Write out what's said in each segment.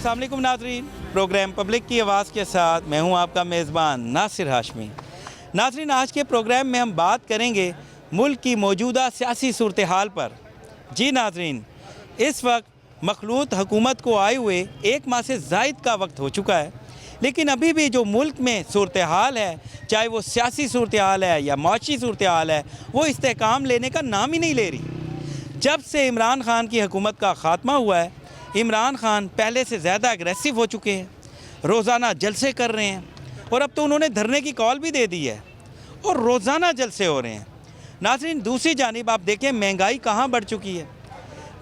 अस्सलाम वालेकुम नाज़रीन, प्रोग्राम पब्लिक की आवाज़ के साथ मैं हूं आपका मेज़बान नासिर हाशमी। नाज़रीन, आज के प्रोग्राम में हम बात करेंगे मुल्क की मौजूदा सियासी सूरत हाल पर। जी नाज़रीन, इस वक्त मखलूत हुकूमत को आए हुए 1 माह से ज़ायद का वक्त हो चुका है, लेकिन अभी भी जो मुल्क में सूरत हाल है, चाहे वो सियासी सूरत हाल है या माशी सूरत हाल है, वो इस्तेहकाम लेने का नाम ही नहीं ले रही। जब से इमरान खान की हुकूमत का ख़ात्मा हुआ है, इमरान खान पहले से ज़्यादा अग्रेसिव हो चुके हैं, रोज़ाना जलसे कर रहे हैं और अब तो उन्होंने धरने की कॉल भी दे दी है और रोज़ाना जलसे हो रहे हैं। नाज़रीन, दूसरी जानिब आप देखें महंगाई कहाँ बढ़ चुकी है।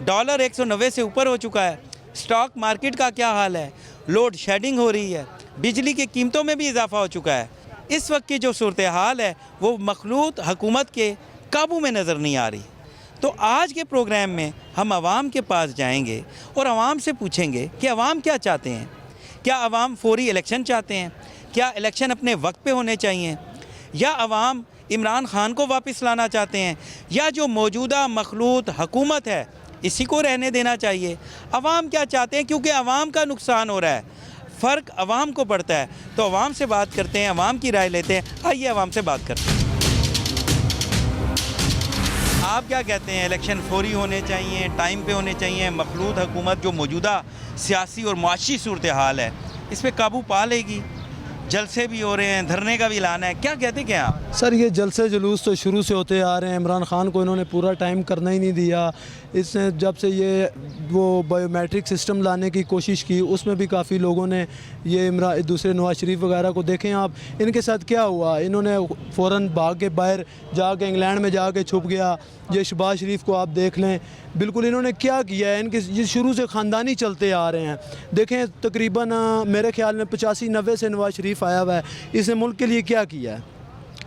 डॉलर 190 से ऊपर हो चुका है। स्टॉक मार्केट का क्या हाल है, लोड शेडिंग हो रही है, बिजली की कीमतों में भी इजाफा हो चुका है। इस वक्त की जो सूरत हाल है वो मखलूत हुकूमत के काबू में नज़र नहीं आ रही। तो आज के प्रोग्राम में हम आवाम के पास जाएंगे और आवाम से पूछेंगे कि आवाम क्या चाहते हैं। क्या आवाम फौरी इलेक्शन चाहते हैं? क्या इलेक्शन अपने वक्त पे होने चाहिए? या आवाम इमरान खान को वापस लाना चाहते हैं? या जो मौजूदा मखलूत हुकूमत है इसी को रहने देना चाहिए? आवाम क्या चाहते हैं? क्योंकि आवाम का नुकसान हो रहा है, फ़र्क आवाम को पड़ता है। तो आवाम से बात करते हैं, आवाम की राय लेते हैं। आइए आवाम से बात करते हैं। आप क्या कहते हैं, इलेक्शन फौरी होने चाहिए, टाइम पे होने चाहिए? मखलूत हुकूमत जो मौजूदा सियासी और माशी सूरत हाल है इस पर काबू पा लेगी? जलसे भी हो रहे हैं, धरने का भी ऐलान है, क्या कहते क्या आप? सर, ये जलसे जुलूस तो शुरू से होते आ रहे हैं। इमरान खान को इन्होंने पूरा टाइम करना ही नहीं दिया। इसने जब से ये वो बायोमेट्रिक सिस्टम लाने की कोशिश की, उसमें भी काफ़ी लोगों ने ये दूसरे नवाज शरीफ वगैरह को देखें आप, इनके साथ क्या हुआ। इन्होंने फ़ौरन भाग के बाहर जाके इंग्लैंड में जाके छुप गया। ये शहबाज शरीफ को आप देख लें, बिल्कुल इन्होंने क्या किया है। इनके ये शुरू से ख़ानदानी चलते आ रहे हैं। देखें, तकरीबन मेरे ख्याल में 85-90 से नवाज शरीफ आया हुआ है। इसने मुल्क के लिए क्या किया है?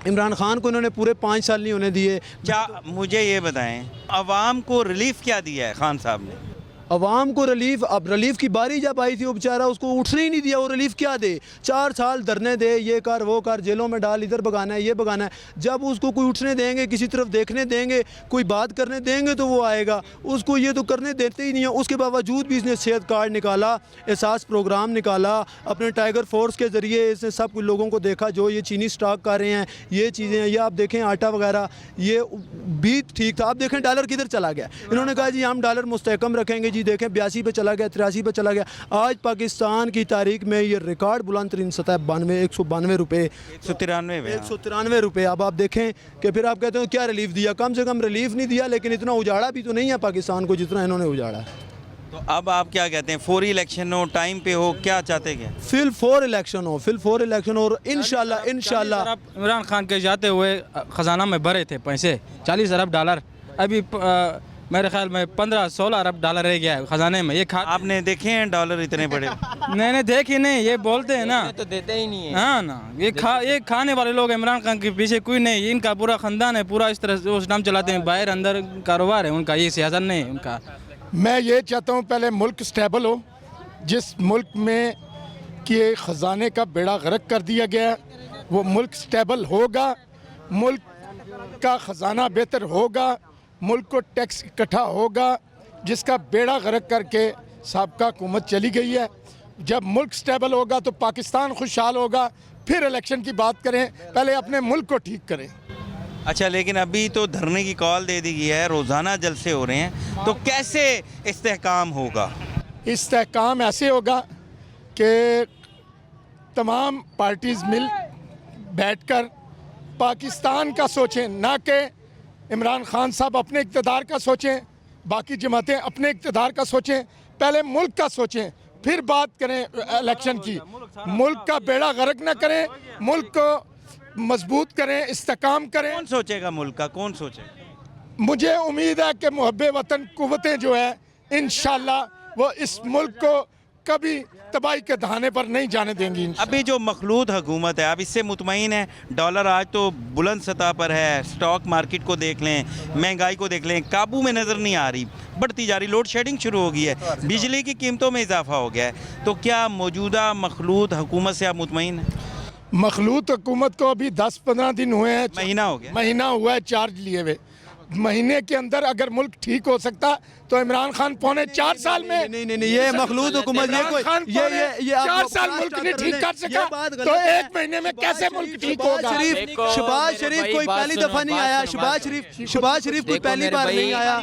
इमरान खान को इन्होंने पूरे 5 साल नहीं होने दिए। क्या मुझे ये बताएं, अवाम को रिलीफ क्या दिया है खान साहब ने? अवाम को रिलीफ, अब रिलीफ की बारी जब आई थी वो बेचारा, उसको उठने ही नहीं दिया। वो रिलीफ क्या दे? 4 साल धरने दे, ये कर वो कर, जेलों में डाल, इधर भगाना है, ये भगाना है। जब उसको कोई उठने देंगे, किसी तरफ देखने देंगे, कोई बात करने देंगे तो वो आएगा। उसको ये तो करने देते ही नहीं है। उसके बावजूद भी इसने सेहत कार्ड निकाला, एहसास प्रोग्राम निकाला, अपने टाइगर फोर्स के ज़रिए इसने सब कुछ लोगों को देखा जो ये चीनी स्टॉक कर रहे हैं, ये चीज़ें हैं, ये आप देखें आटा वगैरह, ये भी ठीक था। आप देखें डॉलर किधर चला गया। इन्होंने कहा जी हम डॉलर मुस्तहकम रखेंगे जी, देखें 82 पे चला गया, 83 पे चला गया। आज पाकिस्तान की तारीख में ये रिकॉर्ड बुलंद तरीन सतह 192 रुपये, 193 रुपये। अब आप देखें कि फिर आप कहते हो क्या रिलीफ दिया? कम से कम रिलीफ नहीं दिया, लेकिन इतना उजाड़ा भी तो नहीं है पाकिस्तान को जितना इन्होंने उजाड़ा। तो अब आप क्या कहते हैं, फौरी इलेक्शन हो, टाइम पे हो, क्या चाहते क्या? फिल फॉर इलेक्शन हो, फिल फॉर इलेक्शन हो। इंशाल्लाह इमरान खान के जाते हुए ख़जाना में भरे थे पैसे 40 अरब डॉलर। अभी मेरे ख्याल में 15-16 अरब डॉलर रह गया है खजाने में। ये आपने देखे हैं डॉलर इतने बड़े? नहीं देखे नहीं, ये बोलते हैं ना, तो देते ही नहीं है। हाँ ना, ये खाने वाले लोग इमरान खान के पीछे कोई नहीं। इनका पूरा ख़ानदान है, पूरा इस तरह से वो नाम चलाते हैं। बाहर अंदर कारोबार है उनका, ये सियासत नहीं है उनका। मैं ये चाहता हूँ पहले मुल्क स्टेबल हो। जिस मुल्क में कि ख़जाने का बेड़ा गर्क कर दिया गया, वो मुल्क स्टेबल होगा, मुल्क का ख़जाना बेहतर होगा, मुल्क को टैक्स इकट्ठा होगा, जिसका बेड़ा गर्क करके साबका हुकूमत चली गई है। जब मुल्क स्टेबल होगा तो पाकिस्तान खुशहाल होगा। फिर इलेक्शन की बात करें, पहले अपने मुल्क को ठीक करें। अच्छा, लेकिन अभी तो धरने की कॉल दे दी गई है, रोज़ाना जलसे हो रहे हैं, तो कैसे इस्तेहकाम होगा? इस्तेहकाम ऐसे होगा कि तमाम पार्टीज़ मिल बैठकर पाकिस्तान का सोचें, ना कि इमरान खान साहब अपने इक़्तिदार का सोचें, बाकी जमातें अपने इक़्तिदार का सोचें। पहले मुल्क का सोचें, फिर बात करें इलेक्शन की। मुल्क का बेड़ा गर्क न करें, मुल्क को मजबूत करें, इस्तेहकाम करें। कौन सोचेगा मुल्क का? कौन सोचेगा? मुझे उम्मीद है कि मुहब्बे वतन कुव्वतें जो है इंशाल्लाह वो इस मुल्क को कभी तबाही के दहाने पर नहीं जाने देंगी। अभी जो मखलूत हुकूमत है, अब इससे मुतमईन है? डॉलर आज तो बुलंद सतह पर है, स्टॉक मार्केट को देख लें, महंगाई को देख लें, काबू में नज़र नहीं आ रही, बढ़ती जा रही, लोड शेडिंग शुरू हो गई है, बिजली की कीमतों में इजाफा हो गया है। तो क्या मौजूदा मखलूत हुकूमत से आप मुतमईन हैं? मखलूत हुकूमत को अभी 10-15 दिन हुए हैं, महीना हो गया, महीना हुआ है चार्ज लिए हुए। महीने के अंदर अगर मुल्क ठीक हो सकता तो इमरान खान पौने 4 साल में नहीं ये मखलूद हुकूमत ये कोई ये 4 साल मुल्क नहीं ठीक कर सका तो 1 महीने में कैसे मुल्क ठीक होगा? शहबाज शरीफ कोई पहली दफा नहीं आया, शहबाज शरीफ कोई पहली बार नहीं आया,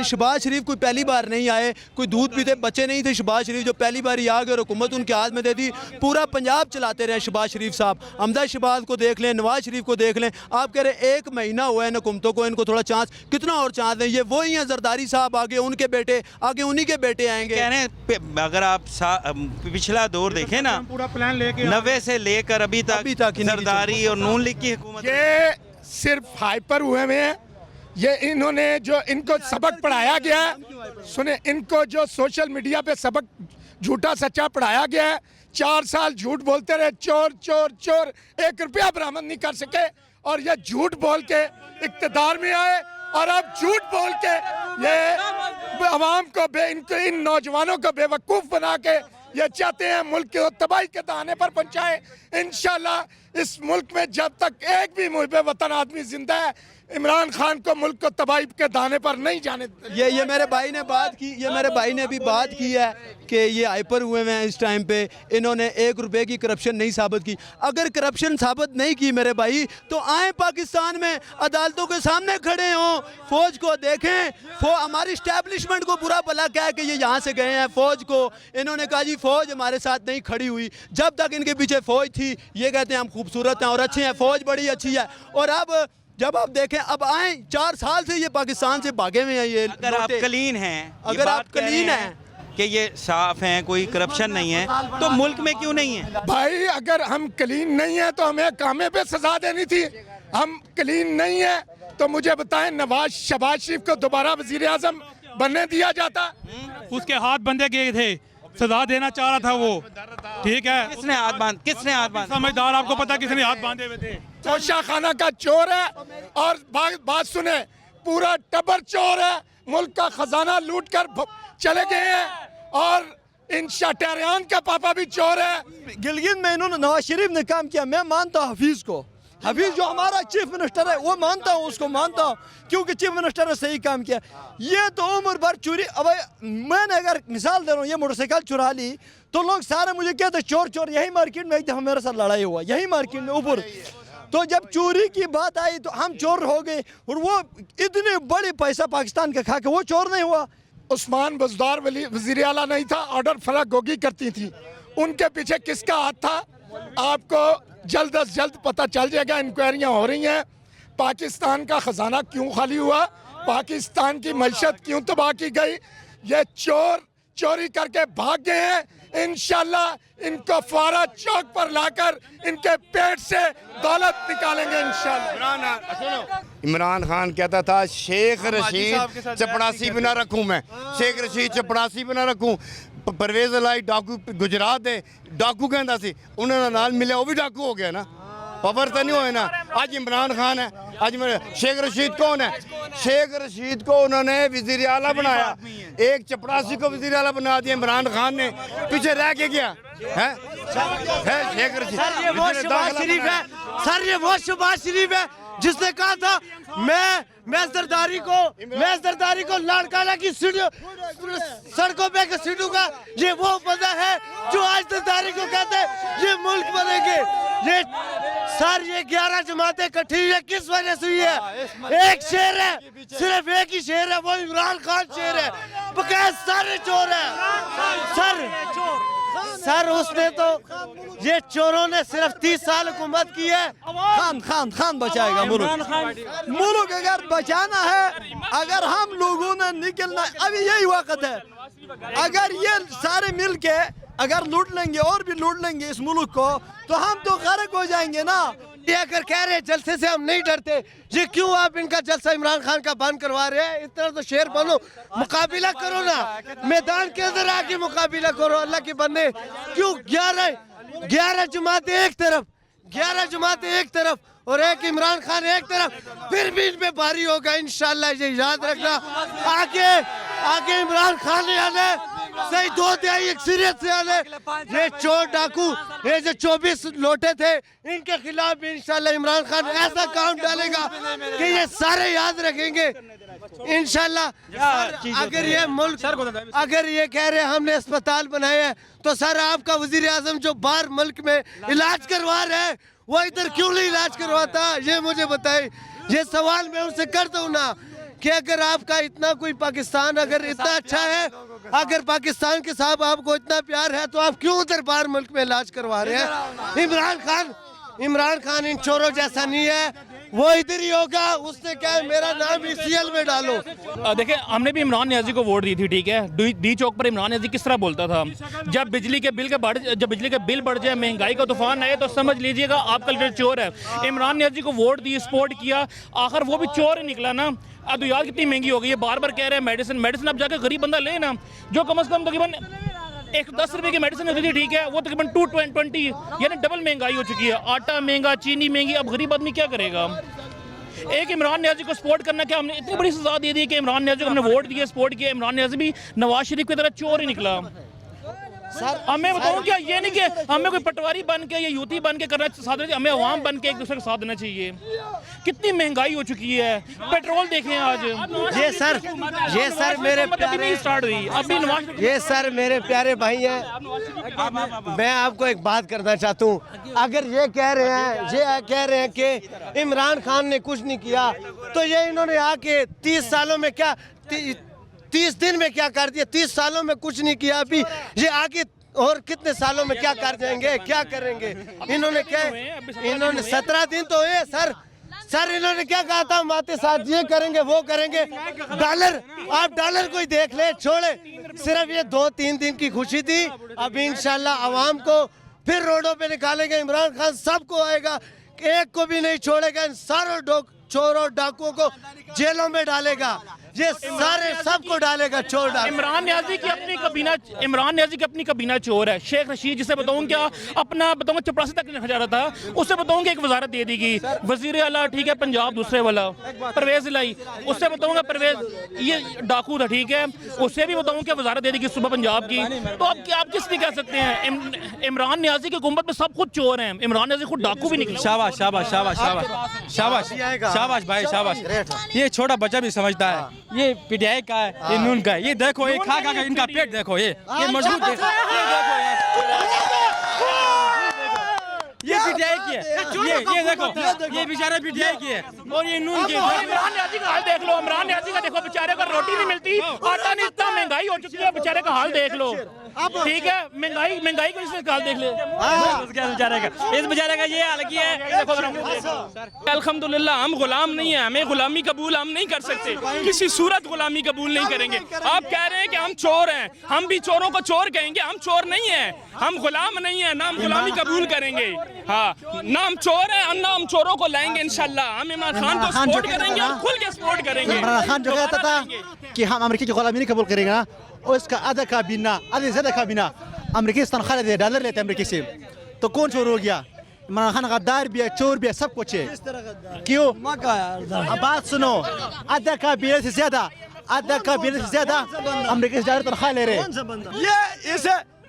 शहबाज शरीफ कोई पहली बार नहीं आए, कोई दूध पीते बच्चे नहीं थे शहबाज शरीफ जो पहली बार आ गए और हुकूमत उनके हाथ में दे दी। पूरा पंजाब चलाते रहे शहबाज शरीफ साहब। अहमद शहबाज को देख लें, नवाज शरीफ को देख लें। आप कह रहे 1 महीना हुआ है हुकूमतों को, इनको थोड़ा चांस, कितना और चांस दें? ये वही हैं जरदारी साहब, आगे उनके बेटे, आगे उन्हीं के बेटे आएंगे। कह रहे हैं अगर आप पिछला दौर देखें ना, पूरा प्लान लेके 90 से लेकर अभी तक जरदारी और नून लीग की हुकूमत, ये सिर्फ हाइपर हुए हैं। ये इन्होंने जो इनको सबक पढ़ाया गया है, सुने, इनको जो सोशल मीडिया पे सबक झूठा सच्चा पढ़ाया गया है, 4 साल झूठ बोलते रहे, चोर चोर चोर, 1 रुपया बरामद नहीं कर सके और ये झूठ बोल के इक्तदार में आए और अब झूठ बोल के ये अवाम को इन नौजवानों को बेवकूफ़ बना के ये चाहते हैं मुल्क को तबाही के दाने पर पहुंचाए। इंशाल्लाह इस मुल्क में जब तक एक भी मुहिब वतन आदमी जिंदा है, इमरान खान को मुल्क को तबाही के दाने पर नहीं जाने। ये मेरे भाई ने बात की, ये मेरे भाई ने अभी बात की है कि ये हाइपर हुए हैं इस टाइम पे, इन्होंने 1 रुपए की करप्शन नहीं साबित की। अगर करप्शन साबित नहीं की मेरे भाई तो आए पाकिस्तान में, अदालतों के सामने खड़े हों, फौज को देखें, हमारी स्टैब्लिशमेंट को बुरा भला क्या कि ये यहाँ से गए हैं, फौज को इन्होंने कहा जी फौज हमारे साथ नहीं खड़ी हुई। जब तक इनके पीछे फौज थी ये कहते हैं हम खूबसूरत हैं और अच्छे हैं, फौज बड़ी अच्छी है। और अब जब आप देखें, अब आए 4 साल से ये पाकिस्तान से भागे हुए हैं। ये अगर आप क्लीन हैं, अगर आप क्लीन हैं कि ये साफ हैं, कोई करप्शन नहीं है, तो मुल्क में क्यों नहीं है? भाई अगर हम क्लीन नहीं है तो हमें कामे पे सजा देनी थी। हम क्लीन नहीं है तो मुझे बताएं, शहबाज शरीफ को दोबारा वजीर आजम बनने दिया जाता? उसके हाथ बंधे गए थे, सजा देना चाह रहा था वो, ठीक है। किसने हाथ बांध? समझदार, आपको पता किसने हाथ बांधे हुए थे? तोशा खाना का चोर है और बात सुने, पूरा टब्बर चोर है, मुल्क का खजाना लूट कर चले गए हैं और इन शटरियान का पापा भी चोर है। गिलगित में इन्होंने नवाज शरीफ ने काम किया। मैं मानता हूँ हफीज को, हफीज जो हमारा चीफ मिनिस्टर है वो मानता हूँ, उसको मानता हूँ क्योंकि चीफ मिनिस्टर ने सही काम किया। ये तो उम्र भर चोरी, अब मैंने अगर मिसाल दे रहा हूँ, ये मोटरसाइकिल चुरा ली तो लोग सारे मुझे कहते चोर चोर। यही मार्केट में एक दफा मेरे साथ लड़ाई हुआ, यही मार्केट में ऊपर, तो जब चोरी की बात आई तो हम चोर हो गए और वो इतने बड़े पैसा पाकिस्तान का खा के वो चोर नहीं हुआ। उस्मान बज़दार वज़ीर आला नहीं था, ऑर्डर फराग गोगी करती थी, उनके पीछे किसका हाथ था आपको जल्द अज जल्द पता चल जाएगा। इंक्वायरियाँ हो रही हैं, पाकिस्तान का खजाना क्यों खाली हुआ, पाकिस्तान की मईशत क्यों तबाह की गई, ये चोर चोरी करके भाग गए हैं। इंशाल्लाह इनको फवारा चौक पर लाकर इनके पेट से दौलत निकालेंगे इंशाल्लाह। इमरान खान कहता था शेख रशीद चपड़ासी भी ना रखूं, मैं शेख रशीद चपड़ासी भी ना रखूं। परवेज लाई डाकू गुजरात दे डाकू कहता सी, उन्होंने नाल मिले वो भी डाकू हो गया ना, पावर तो नहीं हुए ना। आज इमरान खान है, आज मेरे शेख रशीद कौन है? शेख रशीद को उन्होंने वजीर आला बनाया, एक चपड़ासी को वजीर आला बना दिया इमरान खान ने, पीछे रह के गया है शेख रशीद। सर ये वो शहबाज शरीफ है, सर ये वो शहबाज शरीफ है जिसने कहा था मैं जरदारी को लाड़काना की सड़कों पे सीटूंगा। ये वो बंदा है जो आज जरदारी को कहते हैं ये मुल्क बनेंगे। ये सर ये 11 जमातें इकट्ठी हुई है, किस वजह से हुई है? एक शेर है, सिर्फ एक ही शेर है, वो इमरान खान शेर है, बकाया सारे चोर है। सर उसने तो, ये चोरों ने सिर्फ 30 साल हुकूमत की है। खान बचाएगा मुल्क अगर बचाना है, अगर हम लोगों ने निकलना, अभी यही वक्त है। अगर ये सारे मिल के अगर लूट लेंगे और भी लूट लेंगे इस मुल्क को तो हम तो गर्क हो जाएंगे ना। ये अगर कह रहे जलसे से हम नहीं डरते, ये क्यों आप इनका जलसा इमरान खान का बंद करवा रहे हैं? इस तरह तो शेर बनो, मुकाबला करो ना, मैदान के अंदर आके मुकाबला करो। अल्लाह के बंदे क्यों 11 जमातें एक तरफ, 11 जमातें एक तरफ और एक इमरान खान एक तरफ, फिर भी इन पे भारी होगा इंशाल्लाह। ये याद रखना, आगे इमरान खान नहीं आना, सही 2/3 अक्सरियत से आने ये चोर डाकू ये जो 24 लोटे थे इनके खिलाफ भी इंशाल्लाह इमरान खान ऐसा काम डालेगा कि ये सारे याद रखेंगे इंशाल्लाह। अगर ये मुल्क अगर ये कह रहे हैं हमने अस्पताल बनाए हैं तो सर आपका वजीर आजम जो बाहर मुल्क में इलाज करवा रहे हैं वो इधर क्यों नहीं इलाज करवाता, ये मुझे बताए। ये सवाल मैं उनसे करता हूँ ना कि अगर आपका इतना कोई पाकिस्तान अगर इतना अच्छा है, अगर पाकिस्तान के साथ आपको इतना प्यार है तो आप क्यों उधर बाहर मुल्क में इलाज करवा रहे हैं। इमरान खान इन चोरों जैसा नहीं है, वो इधर ही होगा। उसने क्या है मेरा नाम ECL में डालो। देखिए हमने भी इमरान नियाज़ी को वोट दी थी, ठीक है। डी चौक पर इमरान नियाज़ी किस तरह बोलता था, जब बिजली के बिल बढ़ जाए, महंगाई का तूफान आए तो समझ लीजिएगा आपका लीडर चोर है। इमरान नियाज़ी को वोट दी, सपोर्ट किया, आखिर वो भी चोर ही निकला ना। अब यार कितनी महंगी हो गई है, बार बार कह रहे हैं मेडिसिन अब जाकर गरीब बंदा ले ना, जो कम से कम तकरीबन 10 रुपए की मेडिसिन होती थी, ठीक है, वो तकरीबन 220 यानी डबल महंगाई हो चुकी है। आटा महंगा, चीनी महंगी, अब गरीब आदमी क्या करेगा। एक इमरान नियाज़ी को सपोर्ट करना, क्या हमने इतनी बड़ी सजा दे दी कि इमरान नियाज़ी को हमने वोट दिया, सपोर्ट किया, इमरान नियाज़ी भी नवाज शरीफ की तरह चोर ही निकला। हमें बताऊं क्या, ये नहीं कि हमें कोई पटवारी बन के या यूती बन के करना साथ, हमें अवाम बन के एक दूसरे का साथ देना चाहिए। कितनी महंगाई हो चुकी है, पेट्रोल देखें आज। ये सर मेरे प्यारे स्टार्ट हुई अभी नवाज, ये सर मेरे प्यारे भाई हैं। मैं आपको एक बात करना चाहता हूँ, अगर ये कह रहे हैं कि इमरान खान ने कुछ नहीं किया तो ये इन्होंने आके 30 सालों में क्या 30 दिन में क्या कर दिया, 30 सालों में कुछ नहीं किया। अभी ये आगे और कितने सालों में क्या कर जाएंगे, क्या करेंगे। इन्होंने 17 दिन तो हुए सर इन्होंने क्या कहा था, हमारे साथ ये करेंगे वो करेंगे। आप डॉलर को ही देख ले, छोड़े, सिर्फ ये 2-3 दिन की खुशी थी। अब इंशाल्लाह आवाम को फिर रोडों पे निकालेगा। इमरान खान सबको आएगा, एक को भी नहीं छोड़ेगा, इन सारों चोरों डाकुओं को जेलों में डालेगा, ये सारे सबको डालेगा चोर डाल। इमरान नियाज़ी की अपनी कबीना चोर है। शेख रशीद, जिसे बताऊं क्या अपना बताऊंगा चपरासी तक नहीं जा रहा था, उससे बताऊंगा एक वजारत दे दी गई, वजीर आला, ठीक है, पंजाब दूसरे वाला परवेज लाई, उससे बताऊंगा परवेज ये डाकू था, ठीक है, उससे भी बताऊं क्या वजारत दे दी गई सुबह पंजाब की। तो अब क्या आप किस लिए कह सकते हैं इमरान नियाज़ी की हुकूमत में सब कुछ चोर हैं, इमरान नियाज़ी खुद डाकू भी निकले। शाबाश शाबाश शाबाश शाबाश शाबाश शाबाश भाई शाबाश। ये छोटा बच्चा भी समझता है, ये PTI का है, ये नून का है। ये देखो, ये खा खा इनका पेट देखो, ये मजबूत है, ये देखो ये PTI की है, ये देखो, ये बेचारा PTI की है, और ये नून की है। इमरान नियाज़ी का हाल देख लो, इमरान नियाज़ी का देखो, बेचारे को रोटी नहीं मिलती, आटा नहीं, इतना महंगाई हो चुकी है, बेचारे का हाल देख लो, ठीक है। महंगाई को इसने हाल देख ले, इस बेचारे का ये हाल किया है। अल्हम्दुलिल्लाह हम गुलाम नहीं है, हमें गुलामी कबूल हम नहीं कर सकते, किसी सूरत गुलामी कबूल नहीं करेंगे। आप कह रहे हैं कि हम चोर हैं, हम भी चोरों को चोर कहेंगे, हम चोर नहीं है, हम गुलाम नहीं है, ना हम गुलामी कबूल करेंगे। हाँ, ना हम चोर हैं, ना हम चोरों को लाएंगे इंशाल्लाह। हम इमरान खान को सपोर्ट करेंगे, हम खुल के सपोर्ट करेंगे। इमरान खान जो कहता था कि हम अमेरिकी की गुलामी नहीं कबूल करेंगे ना, उसका आधा ज़्यादा काबीना अमेरिकी तनख्वाह लेते, डॉलर लेते अमेरिकी से, तो कौन चोर हो गया। इमरान खान गद्दार भी है, चोर भी है, सब कुछ है। क्यों? अब बात सुनो, आधा काबीना से ज्यादा अमेरिकी से ज़्यादा तनख्वाह ले रहे। ये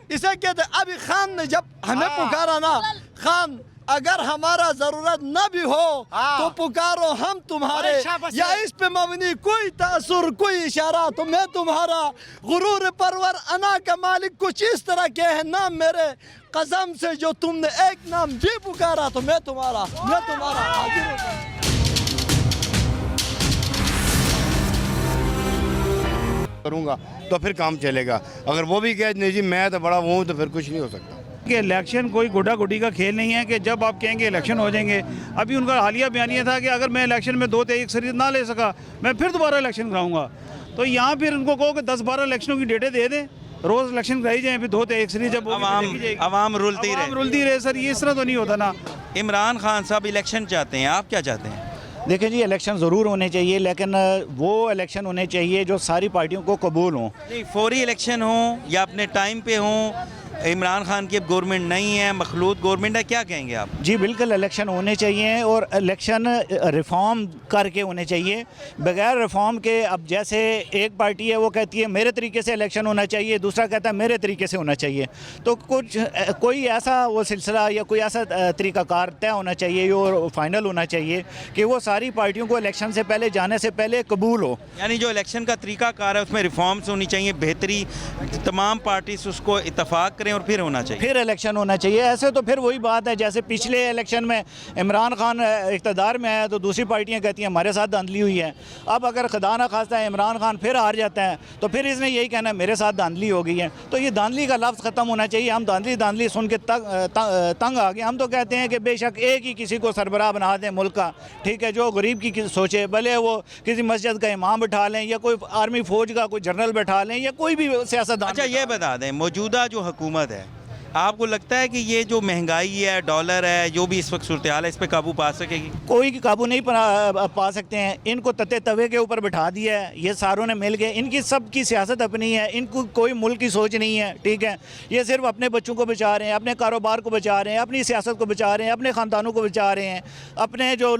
इसे कहते अभी खान ने जब हमें पुकारा ना, खान अगर हमारा जरूरत न भी हो तो पुकारो, हम तुम्हारे, या इस पे मबनी कोई तासुर कोई इशारा, तो मैं तुम्हारा गुरूर परवर अना का मालिक, कुछ इस तरह के है नाम मेरे, कसम से जो तुमने एक नाम भी पुकारा तो मैं तुम्हारा हाजिर हूं। करूँगा तो फिर काम चलेगा, अगर वो भी कहे नहीं जी मैं तो बड़ा हूँ तो फिर कुछ नहीं हो सकता। कि इलेक्शन कोई गुड्डा गुड्डी का खेल नहीं है कि जब आप कहेंगे इलेक्शन हो जाएंगे। अभी उनका हालिया बयान ये था कि अगर मैं इलेक्शन में 2-3 अक्सरियत ना ले सका मैं फिर दोबारा इलेक्शन कराऊंगा। तो यहाँ फिर उनको कहो कि 10-12 इलेक्शनों की डेटें दे दें, रोज़ इलेक्शन कराई जाए, फिर 2-3 अक्सरियत जब आवाम रुलती रहे। सर ये इस तरह तो नहीं होता ना। इमरान खान साहब इलेक्शन चाहते हैं, आप क्या चाहते हैं? देखिए जी, इलेक्शन ज़रूर होने चाहिए, लेकिन वो इलेक्शन होने चाहिए जो सारी पार्टियों को कबूल हों। नहीं, फौरी इलेक्शन हो या अपने टाइम पे हो, इमरान खान की अब गवर्नमेंट नहीं है, मखलूत गवर्नमेंट है, क्या कहेंगे आप? जी बिल्कुल, इलेक्शन होने चाहिए और इलेक्शन रिफॉर्म करके होने चाहिए। बगैर रिफॉर्म के अब जैसे एक पार्टी है वो कहती है मेरे तरीके से इलेक्शन होना चाहिए, दूसरा कहता है मेरे तरीके से होना चाहिए। तो कोई ऐसा वो सिलसिला या कोई ऐसा तरीक़ाकार तय होना चाहिए और फाइनल होना चाहिए कि वो सारी पार्टियों को इलेक्शन से पहले, जाने से पहले कबूल हो। यानी जो इलेक्शन का तरीक़ाकार है उसमें रिफॉर्म्स होनी चाहिए, बेहतरी, तमाम पार्टीज उसको इत्तफाक करें और फिर होना चाहिए, फिर इलेक्शन होना चाहिए। ऐसे तो फिर वही बात है जैसे पिछले इलेक्शन में इमरान खान इक़्तिदार में आया तो दूसरी पार्टियां कहती हैं हमारे साथ धांधली हुई है। अब अगर खुदा न खास्ता है इमरान खान फिर हार जाता है तो फिर इसने यही कहना है मेरे साथ धांधली हो गई है। तो ये धांधली का लफ्ज़ ख़त्म होना चाहिए। हम धांधली सुन के तंग आ गए। हम तो कहते हैं कि बेशक एक ही किसी को सरबराह बना दें मुल्क का, ठीक है, जो गरीब की सोचे, भले वो किसी मस्जिद का इमाम बैठा लें या कोई आर्मी फ़ौज का कोई जनरल बैठा लें या कोई भी सियासतदान। अच्छा ये बता दें, मौजूदा जो हुकूमत है, आपको लगता है कि ये जो महंगाई है, डॉलर है, जो भी इस वक्त सूरत हाल है, इस पर काबू पा सकेगी? कोई काबू नहीं पा सकते हैं। इनको तते तवे के ऊपर बिठा दिया है ये सारों ने मिल के। इनकी सब की सियासत अपनी है, इनको कोई मुल्क की सोच नहीं है, ठीक है। ये सिर्फ अपने बच्चों को बचा रहे हैं, अपने कारोबार को बचा रहे हैं, अपनी सियासत को बचा रहे हैं, अपने ख़ानदानों को बचा रहे हैं, अपने जो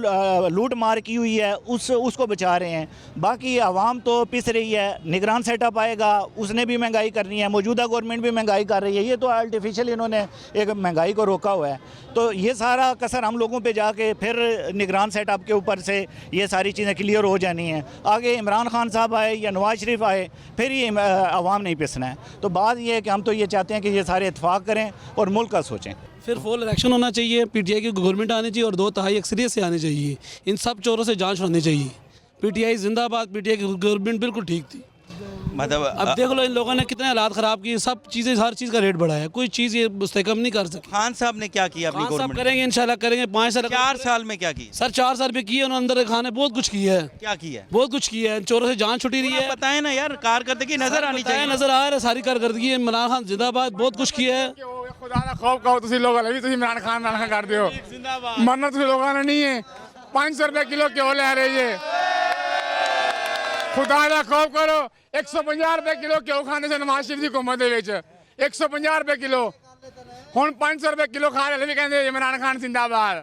लूट मार की हुई है उसको बचा रहे हैं। बाकी आवाम तो पिस रही है। निगरान सेटअप आएगा, उसने भी महंगाई करनी है, मौजूदा गवर्नमेंट भी महंगाई कर रही है। ये तो आर्टिफिशियल इन्होंने एक महंगाई को रोका हुआ है। तो ये सारा कसर हम लोगों पे जाके फिर निगरान सेटअप के ऊपर से ये सारी चीज़ें क्लियर हो जानी हैं। आगे इमरान खान साहब आए या नवाज शरीफ आए, फिर ये आवाम नहीं पिसना है। तो बात ये है कि हम तो ये चाहते हैं कि ये सारे इत्तेफाक करें और मुल्क का सोचें। फिर फुल इलेक्शन होना चाहिए, पीटीआई की गवर्नमेंट आनी चाहिए और 2/3 अक्सरियत से आनी चाहिए। इन सब चोरों से जांच होनी चाहिए। पीटीआई जिंदाबाद, पीटीआई की गवर्नमेंट बिल्कुल ठीक थी। मतलब अब देख लो इन लोगों ने कितने हालात ख़राब किए, सब चीज़ें, हर चीज़ का रेट बढ़ाया, कोई चीज़ ये मुस्तकम नहीं कर सकी। खान साहब ने क्या किया अपनी खान साहब गवर्नमेंट? करेंगे इंशाल्लाह करेंगे। 5 साल 4 साल में क्या किया? सर 4 साल पे किए उन्होंने, अंदर खाने बहुत कुछ किया है। क्या किया? बहुत कुछ किया है। चोरों से जान छुटी रही है। बताएं ना यार, कारकर्दगी नजर आनी चाहिए। नजर आ रहा है सारी कारकर्दगी। इमरान खान जिंदाबाद, बहुत कुछ किया है। खुदा ना खौफ कहो तुसी लोग अभी तुसी इमरान खान कर दियो मरना तुसी लोगों ने नहीं है। 500 रुपए किलो क्यों ले रहे ये? खुदा ना खौफ करो। 150 रुपए किलो क्यों खाने से नवाज शरीफ की हुकूमत दे विच 150 रुपए किलो, हुण 500 रुपए किलो खा रहे भी कहते इमरान खान जिंदाबाद।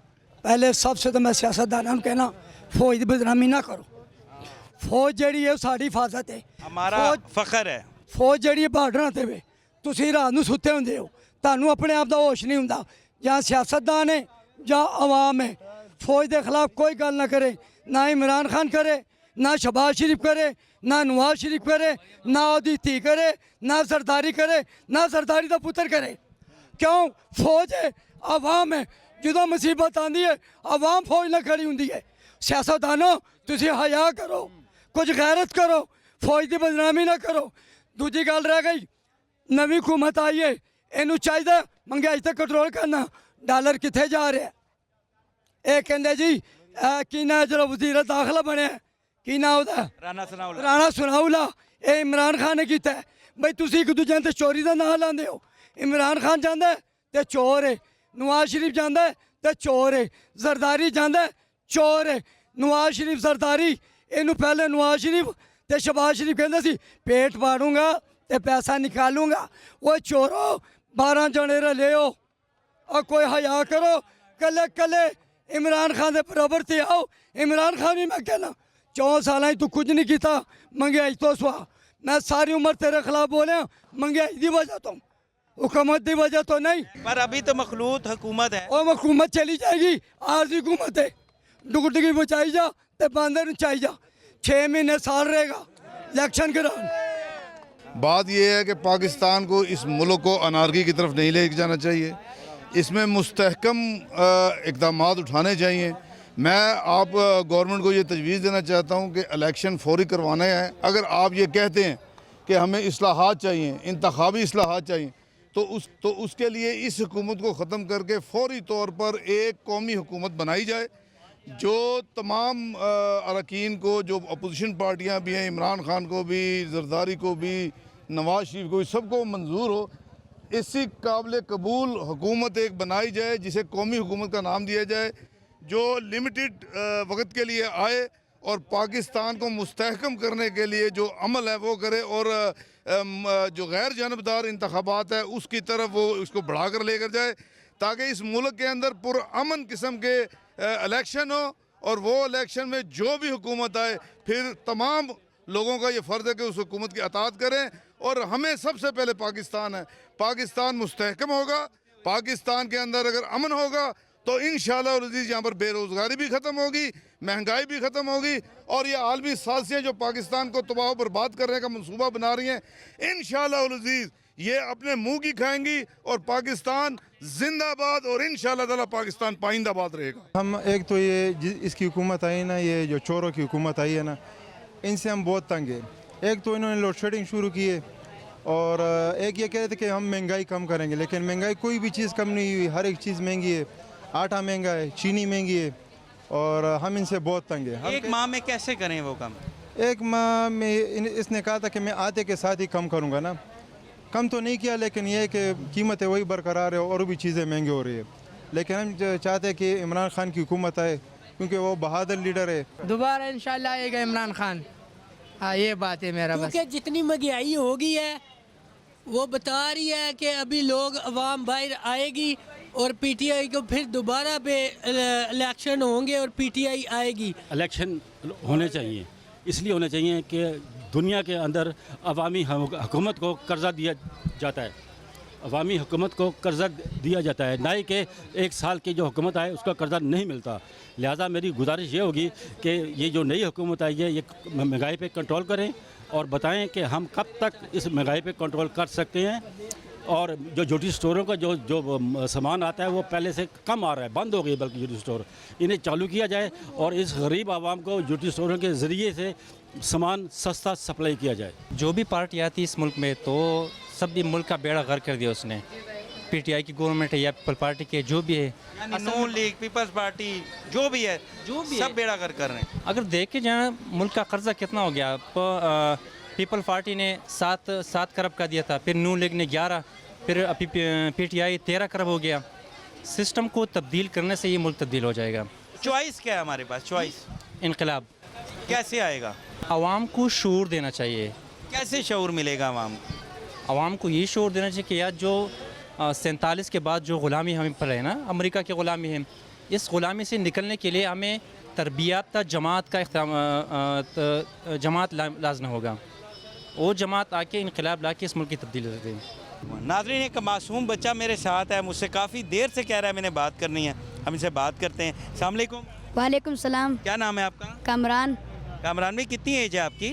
पहले सबसे तो मैं सियासतदान हम कहना फौज की बदनामी ना करो। फौज जड़ी है साड़ी हिफाजत है, हमारा फखर है। फौज जड़ी है बार्डर ते वे तुसी रात नूं सुत्ते हुंदे हो, तुहानूं अपने आप दा होश नहीं हुंदा। जां सियासतदान है जां अवाम है, फौज के खिलाफ कोई गल ना करे, ना इमरान खान करे, ना शहबाज शरीफ करे, ना नवाज शरीफ करे, ना ओदी धी करे, ना सरदारी करे, ना सरदारी का पुत्र करे। क्यों? फौज है, अवाम है। जो मुसीबत आती है अवाम फौज ना खड़ी होंगी है। सियासतदानों तुसी हया करो, कुछ गैरत करो, फौज की बदनामी ना करो। दूजी गल रह गई, नवी हुकूमत आई है, इनू चाहिए महंगाई से कंट्रोल करना। डॉलर कितने जा रहा है? ये कहते जी की ना जो वजीर दाखिला बनया की ना राणा सुनाउला, ये इमरान खान ने किया है। बई तुसी एक दूजे ते चोरी का नाम लाते हो। इमरान खान जाता है तो चोर है, नवाज शरीफ जाता है तो चोर है, जरदारी जाता है चोर है। नवाज शरीफ जरदारी, इनू पहले नवाज शरीफ तो शहबाज शरीफ कहते सी पेट पाड़ूंगा तो पैसा निकालूंगा। वो चोरो 12 जने रले हो और कोई हया करो। कले कले इमरान खान के बराबर से आओ। इमरान खान भी मैं कहना 4 साल तू कुछ नहीं किया, महंगाई तो सुहा। मैं सारी उम्र तेरे खिलाफ बोलिया, महंगाई की वजह तो, हुकूमत की वजह तो नहीं। पर अभी तो मखलूत हुकूमत है। और हुकूमत चली जाएगी, आरजी हुकूमत है। डुगडगी बचाई जा तो बंदर चाहिए जा। 6 महीने साल रहेगा इलेक्शन के दौरान। बात यह है कि पाकिस्तान को, इस मुल्क को अनारकी की तरफ नहीं ले जाना चाहिए। इसमें मुस्तहकम इक़दाम उठाने चाहिए। मैं आप गवर्नमेंट को ये तजवीज़ देना चाहता हूँ कि इलेक्शन फौरी करवाना है। अगर आप ये कहते हैं कि हमें इस्लाहात चाहिए, इंतखाबी इस्लाहात चाहिए, तो उसके लिए इस हुकूमत को ख़त्म करके फौरी तौर पर एक कौमी हुकूमत बनाई जाए जो तमाम अरकान को, जो अपोजिशन पार्टियाँ भी हैं, इमरान खान को भी, जरदारी को भी, नवाज शरीफ को भी, सबको मंजूर हो। इसी काबिल कबूल हुकूमत एक बनाई जाए जिसे कौमी हुकूमत का नाम दिया जाए, जो लिमिटेड वक्त के लिए आए और पाकिस्तान को मुस्तहकम करने के लिए जो अमल है वो करे, और जो गैर जानबदार इंतखाबात है उसकी तरफ वो इसको बढ़ा कर लेकर जाए, ताकि इस मुल्क के अंदर पुरअमन किस्म के इलेक्शन हो, और वो इलेक्शन में जो भी हुकूमत आए फिर तमाम लोगों का ये फ़र्ज़ है कि उस हुकूमत की अतात करें। और हमें सबसे पहले पाकिस्तान है, पाकिस्तान मुस्तहकम होगा, पाकिस्तान के अंदर अगर अमन होगा तो इंशाअल्लाह अज़ीज़ यहाँ पर बेरोज़गारी भी ख़त्म होगी, महंगाई भी ख़त्म होगी, और ये आलमी साजिशें जो पाकिस्तान को तबाह बर्बाद करने का मंसूबा बना रही हैं, इंशाअल्लाह अज़ीज़ ये अपने मुंह की खाएंगी, और पाकिस्तान जिंदाबाद, और इंशाअल्लाह ताला पाकिस्तान पाइंदाबाद रहेगा। हम एक तो ये इसकी हुकूमत आई ना, ये जो चोरों की हुकूमत आई है ना, इनसे हम बहुत तंग है। एक तो इन्होंने लोड शेडिंग शुरू की है, और एक ये कह रहे थे कि हम महंगाई कम करेंगे, लेकिन महंगाई कोई भी चीज़ कम नहीं हुई, हर एक चीज़ महंगी है, आटा महंगा है, चीनी महंगी है, और हम इनसे बहुत तंग है। एक माह में कैसे करें वो कम? एक माह में इसने कहा था कि मैं आटे के साथ ही कम करूँगा ना, कम तो नहीं किया, लेकिन ये कि कीमतें वही बरकरार है और भी चीज़ें महंगी हो रही है। लेकिन हम चाहते हैं कि इमरान खान की हुकूमत आए, क्योंकि वो बहादुर लीडर है। दोबारा इंशाल्लाह आएगा इमरान खान। हाँ, ये बात है मेरा बस। क्योंकि जितनी महंगाई हो गई है वो बता रही है कि अभी लोग अवाम बाहर आएगी, और पीटीआई को फिर दोबारा पे इलेक्शन होंगे और पीटीआई आएगी। इलेक्शन होने चाहिए, इसलिए होने चाहिए कि दुनिया के अंदर अवामी हुकूमत को कर्जा दिया जाता है, अवामी हुकूमत को कर्जा दिया जाता है, ना ही कि एक साल की जो हुकूमत आए उसका कर्जा नहीं मिलता। लिहाजा मेरी गुजारिश ये होगी कि ये जो नई हुकूमत आई है ये महंगाई पे कंट्रोल करें, और बताएं कि हम कब तक इस महंगाई पे कंट्रोल कर सकते हैं, और जो ज्यूटी स्टोरों का जो जो सामान आता है वो पहले से कम आ रहा है, बंद हो गई बल्कि ज्यूटी स्टोर, इन्हें चालू किया जाए, और इस गरीब आवाम को ज्यूटी स्टोरों के ज़रिए से सामान सस्ता सप्लाई किया जाए। जो भी पार्टी आती है इस मुल्क में तो सब भी मुल्क का बेड़ा गर्क कर दिया उसने। पीटीआई की गवर्नमेंट है या पीपल पार्टी के जो भी है, यानी नून लीग, पीपल्स पार्टी जो भी है, सब बेड़ा गर्क कर रहे हैं। अगर देखे जाए मुल्क का कर्जा कितना हो गया, पीपल पार्टी ने 7 करोड़ का दिया था, फिर नून लीग ने 11, फिर अभी पीटीआई 13 करोड़ हो गया। सिस्टम को तब्दील करने से ये मुल्क तब्दील हो जाएगा। चॉइस क्या है हमारे पास? चॉइस इनकलाब कैसे आएगा? आवाम को शूर देना चाहिए। कैसे शऊर मिलेगा आवाम को? आवाम को ये शूर देना चाहिए कि यार जो 47 के बाद जो ग़ुलामी हमें पर है ना, अमेरिका की ग़ुलामी है, इस ग़ुलामी से निकलने के लिए हमें तरबियत जमात का जमात लाजना होगा। वो जमात आके इनकलाब ला के इस मुल्क की तब्दीली करते हैं। नाज़रीन, एक मासूम बच्चा मेरे साथ है, मुझसे काफ़ी देर से कह रहा है मैंने बात करनी है, हम इनसे बात करते हैं। अस्सलाम वालेकुम। वालेकुम सलाम। क्या नाम है आपका? कामरान। कामरान भाई, कितनी एज है आपकी?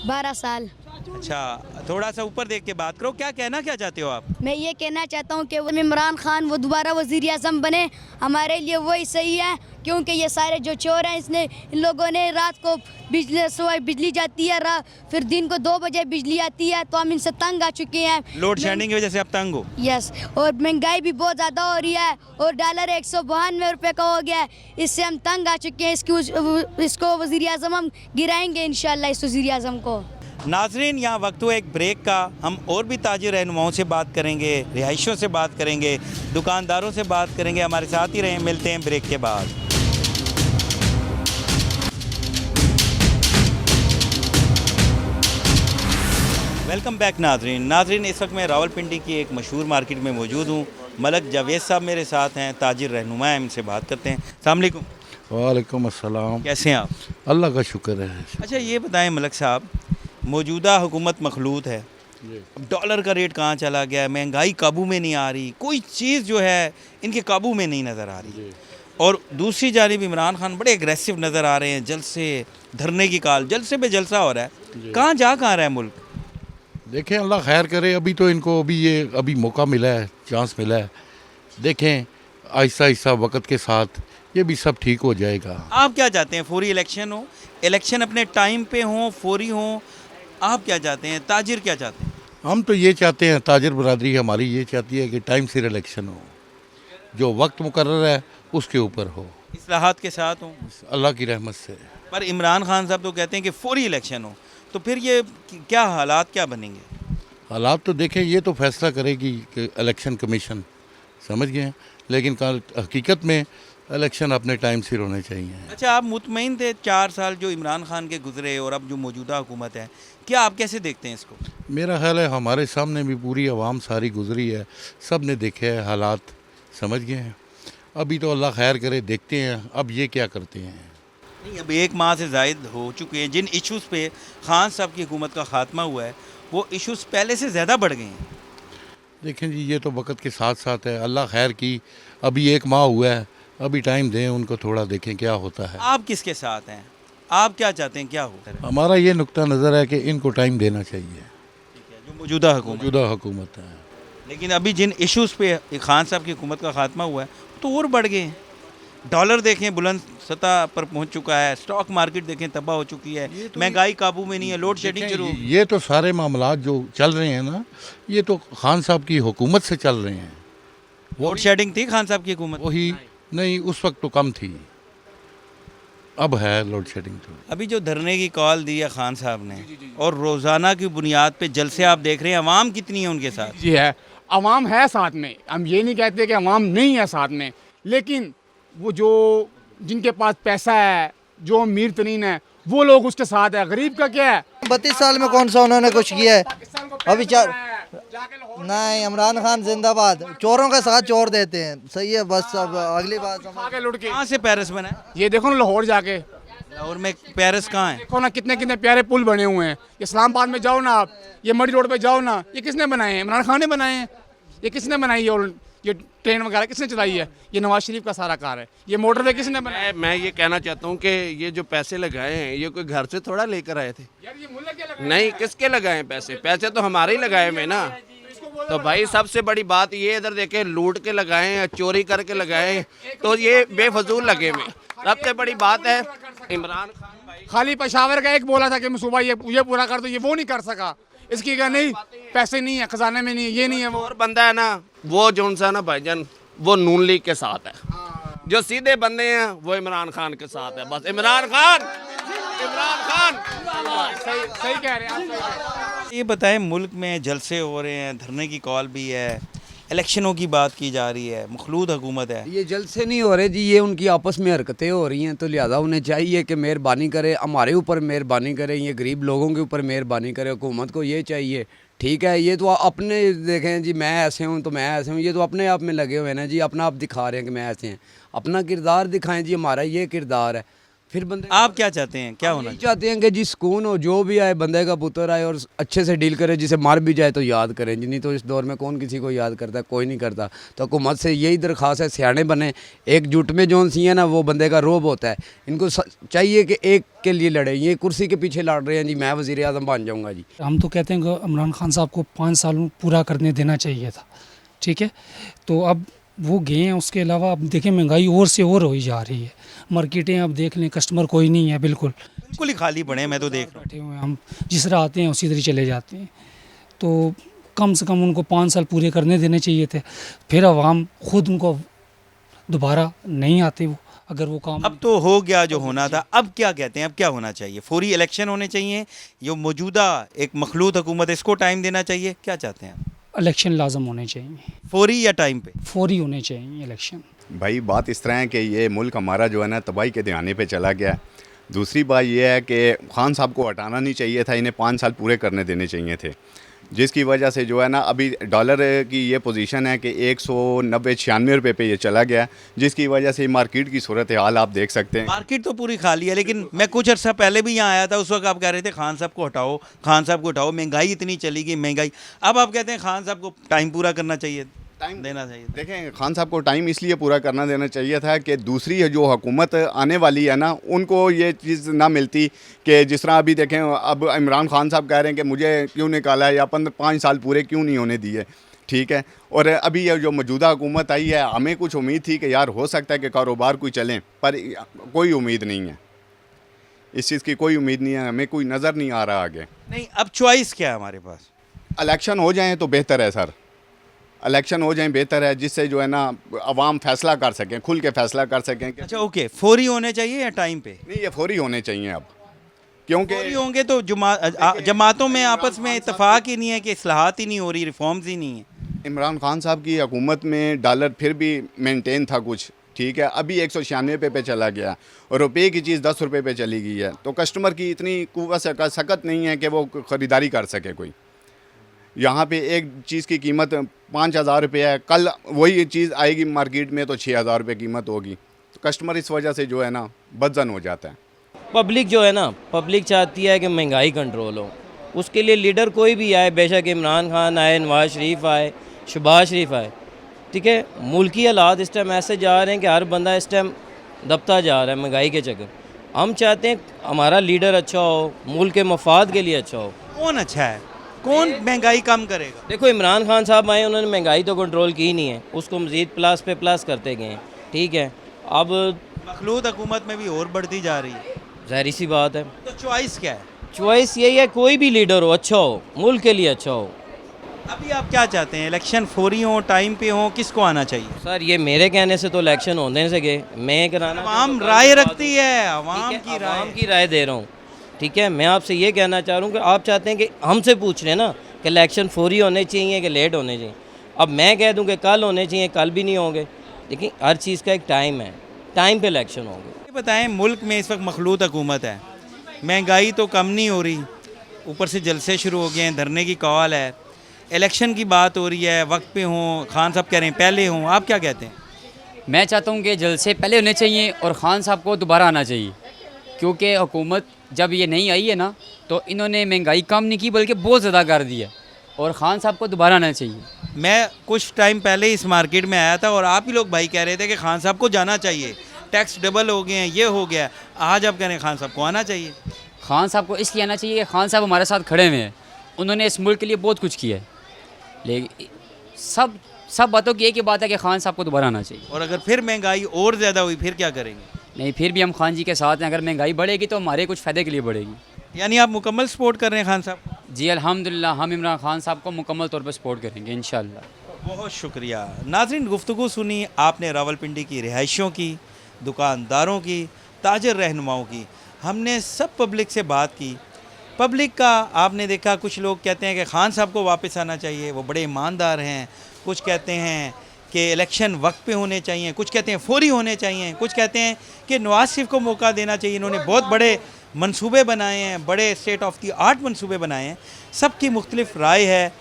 12 साल। अच्छा, थोड़ा सा ऊपर देख के बात करो, क्या कहना क्या चाहते हो आप? मैं ये कहना चाहता हूँ कि इमरान खान वो दोबारा वज़ीर आज़म बने, हमारे लिए वही सही है, क्योंकि ये सारे जो चोर हैं इसने इन लोगों ने रात को बिजली जाती है, फिर दिन को 2 बजे बिजली आती है, तो हम इनसे तंग आ चुके हैं। लोड शेडिंग की वजह से आप तंग हो? यस, और महंगाई भी बहुत ज़्यादा हो रही है, और डॉलर 192 रुपये का हो गया है, इससे हम तंग आ चुके हैं। इसको वज़ीर आज़म हम गिराएंगे इंशाल्लाह, इस वज़ीर आज़म को। नाजरीन, यहाँ वक्त हुआ एक ब्रेक का। हम और भी ताजिर रहनुमाओं से बात करेंगे, रिहाइशों से बात करेंगे, दुकानदारों से बात करेंगे। हमारे साथ ही रहें, मिलते हैं ब्रेक के बाद। वेलकम बैक नाजरीन, इस वक्त मैं रावलपिंडी की एक मशहूर मार्केट में मौजूद हूँ। मलक जावेद साहब मेरे साथ हैं, ताजिर रहनुमा हैं, इनसे बात करते हैं। अस्सलाम वालेकुम। वालेकुम अस्सलाम। कैसे हैं आप? अल्लाह का शुक्र है। अच्छा, ये बताएं मलक साहब, मौजूदा हुकूमत मखलूत है, अब डॉलर का रेट कहाँ चला गया है, महंगाई काबू में नहीं आ रही, कोई चीज़ जो है इनके काबू में नहीं नज़र आ रही, और दूसरी जानिब इमरान खान बड़े एग्रेसिव नज़र आ रहे हैं, जलसे धरने की काल, जलसे पे जलसा हो रहा है। कहाँ रहा है मुल्क? देखें, अल्लाह खैर करे। अभी तो इनको अभी मौका मिला है, चांस मिला है। देखें, आहिस्ता आहिस्ता वक्त के साथ ये भी सब ठीक हो जाएगा। आप क्या चाहते हैं? फौरी इलेक्शन हो, इलेक्शन अपने टाइम पे हो, फौरी हो, आप क्या चाहते हैं? ताजिर क्या चाहते हैं? हम तो ये चाहते हैं, ताजिर बरादरी हमारी ये चाहती है कि टाइम सिर इलेक्शन हो, जो वक्त मुकर्रर है उसके ऊपर हो, इस्लाहात के साथ हो, अल्लाह की रहमत से। पर इमरान खान साहब तो कहते हैं कि फौरी इलेक्शन हो, तो फिर ये क्या हालात क्या बनेंगे? हालात तो देखें, ये तो फैसला करेगी कि इलेक्शन कमीशन, समझ गए हैं। लेकिन हकीकत में इलेक्शन अपने टाइम से होने चाहिए। अच्छा, आप मुतमईन थे 4 साल जो इमरान खान के गुजरे और अब जो मौजूदा हुकूमत है, क्या आप कैसे देखते हैं इसको? मेरा ख्याल है हमारे सामने भी पूरी आवाम सारी गुजरी है, सब ने देखे हैं, हालात समझ गए हैं। अभी तो अल्लाह खैर करे, देखते हैं अब ये क्या करते हैं। नहीं, अब 1 माह से ज़ायद हो चुके हैं। जिन इशूज़ पे खान साहब की हुकूमत का ख़ात्मा हुआ है वो इशूज़ पहले से ज़्यादा बढ़ गए हैं। देखें जी, ये तो वक्त के साथ साथ है, अल्लाह खैर की। अभी 1 माह हुआ है, अभी टाइम दें उनको, थोड़ा देखें क्या होता है। आप किसके साथ हैं? आप क्या चाहते हैं क्या हो? हमारा ये नुक्ता नज़र है कि इनको टाइम देना चाहिए, जो मौजूदा हुकूमत है। लेकिन अभी जिन इश्यूज़ पे खान साहब की हुकूमत का ख़ात्मा हुआ है तो और बढ़ गए हैं। डॉलर देखें बुलंद सतह पर पहुंच चुका है, स्टॉक मार्केट देखें तबाह हो चुकी है, महंगाई काबू में नहीं है, लोड शेडिंग शुरू। ये तो सारे मामलात जो चल रहे हैं ना, ये तो खान साहब की हुकूमत से चल रहे हैं। लोड शेडिंग थी खान साहब की हुकूमत? वही नहीं, उस वक्त तो कम थी, अब है लोड शेडिंग। तो अभी जो धरने की कॉल दी है खान साहब ने और रोज़ाना की बुनियाद पे जलसे आप देख रहे हैं, अवाम कितनी है उनके साथ? जी है, अवाम है साथ में, हम ये नहीं कहते कि अवाम नहीं है साथ में, लेकिन वो जो जिनके पास पैसा है, जो अमीर तरीन है, वो लोग उसके साथ है। गरीब का क्या है? 32 साल में कौन सा उन्होंने कुछ किया है? अभी नहीं, इमरान खान जिंदाबाद। चोरों का साथ चोर देते हैं, सही है। बस अब अगली बात कहाँ से पेरिस बना है? ये देखो ना, लाहौर जाके, लाहौर में पेरिस कहाँ है? देखो ना कितने कितने प्यारे पुल बने हुए हैं। इस्लामाबाद में जाओ ना आप, ये मडी रोड पे जाओ ना, ये किसने बनाए हैं? इमरान खान ने बनाए हैं। ये किसने बनाई है? और ये ट्रेन वगैरह किसने चलाई है? ये नवाज शरीफ का सारा कार है। ये मोटरवे किसने बनाया? मैं ये कहना चाहता हूँ कि ये जो पैसे लगाए हैं ये कोई घर से थोड़ा लेकर आए थे। नहीं, किसके लगाए पैसे? पैसे तो हमारे ही लगाए हुए ना। तो भाई सबसे बड़ी बात ये, इधर देखे लूट के लगाए हैं, चोरी करके लगाए हैं, तो ये बेफजूल लगे हुए। सबसे बड़ी बात है इमरान खान खाली पेशावर का एक बोला था कि मनसूबा ये पूरा कर दो, ये वो नहीं कर सका। इसकी क्या नहीं, पैसे नहीं है खजाने में, नहीं ये नहीं है। वो और बंदा है ना, वो जो सा ना भाईजान, वो नून लीग के साथ है। जो सीधे बंदे हैं वो इमरान खान के साथ है। बस इमरान खान सही कह रहे हैं। ये बताएं, मुल्क में जलसे हो रहे हैं, धरने की कॉल भी है, इलेक्शनों की बात की जा रही है, मखलूद हुकूमत है। ये जलसे नहीं हो रहे जी, ये उनकी आपस में हरकतें हो रही हैं, तो लिहाजा उन्हें चाहिए कि मेहरबानी करे, हमारे ऊपर मेहरबानी करें, ये गरीब लोगों के ऊपर मेहरबानी करे। हुकूमत को ये चाहिए, ठीक है, ये तो अपने देखें जी, मैं ऐसे हूँ तो मैं ऐसे हूँ, ये तो अपने आप में लगे हुए हैं ना जी, अपना आप दिखा रहे हैं कि मैं ऐसे हैं। अपना किरदार दिखाएं जी, हमारा ये किरदार है। फिर बंदे आप क्या चाहते हैं, क्या होना चाहते हैं कि जी सुकून हो, जो भी आए बंदे का पुत्र आए और अच्छे से डील करे, जिसे मार भी जाए तो याद करें जी। नहीं तो इस दौर में कौन किसी को याद करता है? कोई नहीं करता। तो हुकूमत से यही दरख्वास्त है, सियाने बने, एकजुट में जो सी है ना, वो बंदे का रोब होता है। इनको चाहिए कि एक के लिए लड़े, ये कुर्सी के पीछे लड़ रहे हैं जी, मैं वज़ीर आज़म बन जाऊँगा जी। हम तो कहते हैं कि इमरान खान साहब को 5 साल पूरा करने देना चाहिए था, ठीक है। तो अब वो गए हैं, उसके अलावा अब देखें महंगाई और से और हो जा रही है। मार्केटें अब देख लें, कस्टमर कोई नहीं है, बिल्कुल ही खाली पड़े हैं। मैं तो देख बैठे हुए हैं, हम जिस तरह आते हैं उसी तरह चले जाते हैं। तो कम से कम उनको 5 साल पूरे करने देने चाहिए थे, फिर अवाम खुद उनको दोबारा नहीं आते वो, अगर वो काम। अब तो हो गया जो होना था, अब क्या कहते हैं, अब क्या होना चाहिए? फौरी इलेक्शन होने चाहिए, जो मौजूदा एक मखलूत हुकूमत है इसको टाइम देना चाहिए, क्या चाहते हैं? इलेक्शन लाजम होने चाहिए। फौरी या टाइम पे? फौरी होने चाहिए इलेक्शन। भाई बात इस तरह है कि ये मुल्क हमारा जो है ना तबाही के दीवाने पे चला गया है। दूसरी बात ये है कि खान साहब को हटाना नहीं चाहिए था, इन्हें 5 साल पूरे करने देने चाहिए थे, जिसकी वजह से जो है ना अभी डॉलर की ये पोजीशन है कि 190-96 रुपये पे ये चला गया, जिसकी वजह से मार्केट की सूरत हाल आप देख सकते हैं। मार्केट तो पूरी खाली है, लेकिन मैं कुछ अर्सा पहले भी यहाँ आया था, उस वक्त आप कह रहे थे खान साहब को हटाओ, खान साहब को हटाओ, महंगाई इतनी चली गई महंगाई। अब आप कहते हैं खान साहब को टाइम पूरा करना चाहिए, टाइम देना चाहिए। देखें, खान साहब को टाइम इसलिए पूरा करना देना चाहिए था कि दूसरी जो हुकूमत आने वाली है ना, उनको ये चीज़ ना मिलती कि जिस तरह अभी देखें, अब इमरान खान साहब कह रहे हैं कि मुझे क्यों निकाला है या 5 साल पूरे क्यों नहीं होने दिए, ठीक है। और अभी ये जो मौजूदा हुकूमत आई है, हमें कुछ उम्मीद थी कि यार हो सकता है कि कारोबार कोई चलें, पर कोई उम्मीद नहीं है, इस चीज़ की कोई उम्मीद नहीं है, हमें कोई नज़र नहीं आ रहा आगे। नहीं, अब चॉइस क्या है हमारे पास? इलेक्शन हो जाएँ तो बेहतर है सर, इलेक्शन हो जाए बेहतर है, जिससे जो है ना अवाम फैसला कर सकें, खुल के फैसला कर सकें। अच्छा ओके, फौरी होने चाहिए या टाइम पे? नहीं, ये फौरी होने चाहिए अब, क्योंकि फौरी होंगे तो जमातों में आपस में इत्तेफाक ही नहीं है कि इस्लाहात ही नहीं हो रही, रिफॉर्म्स ही नहीं है। इमरान खान साहब की हुकूमत में डॉलर फिर भी मेंटेन था कुछ, ठीक है, अभी 196 रुपये पे चला गया और रुपये की चीज़ 10 रुपये पे चली गई है, तो कस्टमर की इतनी कुव्वत सकत नहीं है कि वो ख़रीदारी कर सके कोई। यहाँ पे एक चीज़ की कीमत 5000 रुपये है, कल वही चीज़ आएगी मार्केट में तो 6000 रुपये कीमत होगी, तो कस्टमर इस वजह से जो है ना बदजन हो जाता है। पब्लिक जो है ना, पब्लिक चाहती है कि महंगाई कंट्रोल हो, उसके लिए लीडर कोई भी आए, बेशक इमरान खान आए, नवाज शरीफ आए, शहबाज शरीफ आए, ठीक है। मुल्की हालात इस टाइम ऐसे जा रहे हैं कि हर बंदा इस टाइम दबता जा रहा है महंगाई के चक्कर। हम चाहते हैं हमारा लीडर अच्छा हो, मुल्क के मफाद के लिए अच्छा हो। कौन अच्छा है, कौन महंगाई कम करेगा? देखो इमरान खान साहब आए, उन्होंने महंगाई तो कंट्रोल की नहीं है, उसको मज़ीद प्लस पे प्लस करते गए हैं, ठीक है। अब मखलूत हुकूमत में भी और बढ़ती जा रही है, ज़ाहिर सी बात है। तो चॉइस क्या है? चॉइस यही है, कोई भी लीडर हो अच्छा हो, मुल्क के लिए अच्छा हो। अभी आप क्या चाहते हैं, इलेक्शन फौरी हो, टाइम पे हो, किसको आना चाहिए? सर ये मेरे कहने से तो इलेक्शन होने से गए, मैं कराना आवाम राय रखती है, आवाम की राय दे रहा हूँ, ठीक है। मैं आपसे ये कहना चाह रहा हूँ कि आप चाहते हैं कि हमसे पूछ रहे हैं ना कि इलेक्शन फौरी होने चाहिए कि लेट होने चाहिए। अब मैं कह दूँ कि कल होने चाहिए, कल भी नहीं होंगे, लेकिन हर चीज़ का एक टाइम है, टाइम पे इलेक्शन होंगे। ये बताएं, मुल्क में इस वक्त मखलूत हुकूमत है, महंगाई तो कम नहीं हो रही, ऊपर से जलसे शुरू हो गए हैं, धरने की कॉल है, इलेक्शन की बात हो रही है, वक्त पे हों, खान साहब कह रहे हैं पहले हों, आप क्या कहते हैं? मैं चाहता हूँ कि जलसे पहले होने चाहिए और खान साहब को दोबारा आना चाहिए, क्योंकि हुकूमत जब ये नहीं आई है ना तो इन्होंने महंगाई कम नहीं की बल्कि बहुत ज़्यादा कर दी है, और खान साहब को दोबारा आना चाहिए। मैं कुछ टाइम पहले इस मार्केट में आया था और आप ही लोग भाई कह रहे थे कि खान साहब को जाना चाहिए, टैक्स डबल हो गए हैं, ये हो गया, आज आप कह रहे हैं खान साहब को आना चाहिए। खान साहब को इसलिए आना चाहिए कि खान साहब हमारे साथ खड़े हुए हैं, उन्होंने इस मुल्क के लिए बहुत कुछ किया है, लेकिन सब बातों की एक ही बात है कि खान साहब को दोबारा आना चाहिए। और अगर फिर महंगाई और ज़्यादा हुई फिर क्या करेंगे? नहीं, फिर भी हम खान जी के साथ हैं, अगर महंगाई बढ़ेगी तो हमारे कुछ फ़ायदे के लिए बढ़ेगी। यानी आप मुकम्मल सपोर्ट कर रहे हैं खान साहब को? जी अल्हम्दुलिल्लाह, हम इमरान खान साहब को मुकम्मल तौर पर सपोर्ट करेंगे इंशाअल्लाह। बहुत शुक्रिया। नाज़रीन, गुफ्तगू सुनी आपने रावलपिंडी की रिहाइशों की, दुकानदारों की, ताजर रहनुमाओं की। हमने सब पब्लिक से बात की। पब्लिक का आपने देखा, कुछ लोग कहते हैं कि खान साहब को वापस आना चाहिए, वो बड़े ईमानदार हैं, कुछ कहते हैं कि इलेक्शन वक्त पे होने चाहिए, कुछ कहते हैं फौरी होने चाहिए, कुछ कहते हैं कि नवाज शरीफ को मौका देना चाहिए, इन्होंने बहुत बड़े मंसूबे बनाए हैं, बड़े स्टेट ऑफ द आर्ट मंसूबे बनाए हैं। सबकी मुख्तलिफ राय है।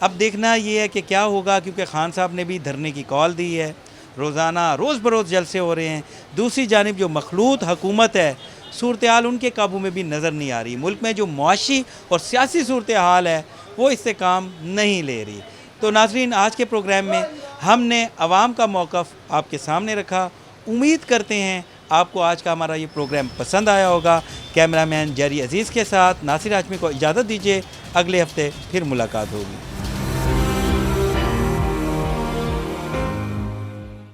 अब देखना ये है कि क्या होगा, क्योंकि खान साहब ने भी धरने की कॉल दी है, रोज़ाना रोज़ बरोज़ जलसे हो रहे हैं। दूसरी जानिब जो मखलूत हुकूमत है, सूरत हाल उनके काबू में भी नज़र नहीं आ रही। मुल्क में जो मुआशी और सियासी सूरत हाल है वो इससे काम नहीं ले रही। तो नाज़रीन, आज के प्रोग्राम में हमने अवाम का मौक़िफ़ आपके सामने रखा। उम्मीद करते हैं आपको आज का हमारा ये प्रोग्राम पसंद आया होगा। कैमरामैन जरी अज़ीज़ के साथ नासिर हाशमी को इजाज़त दीजिए, अगले हफ्ते फिर मुलाकात होगी।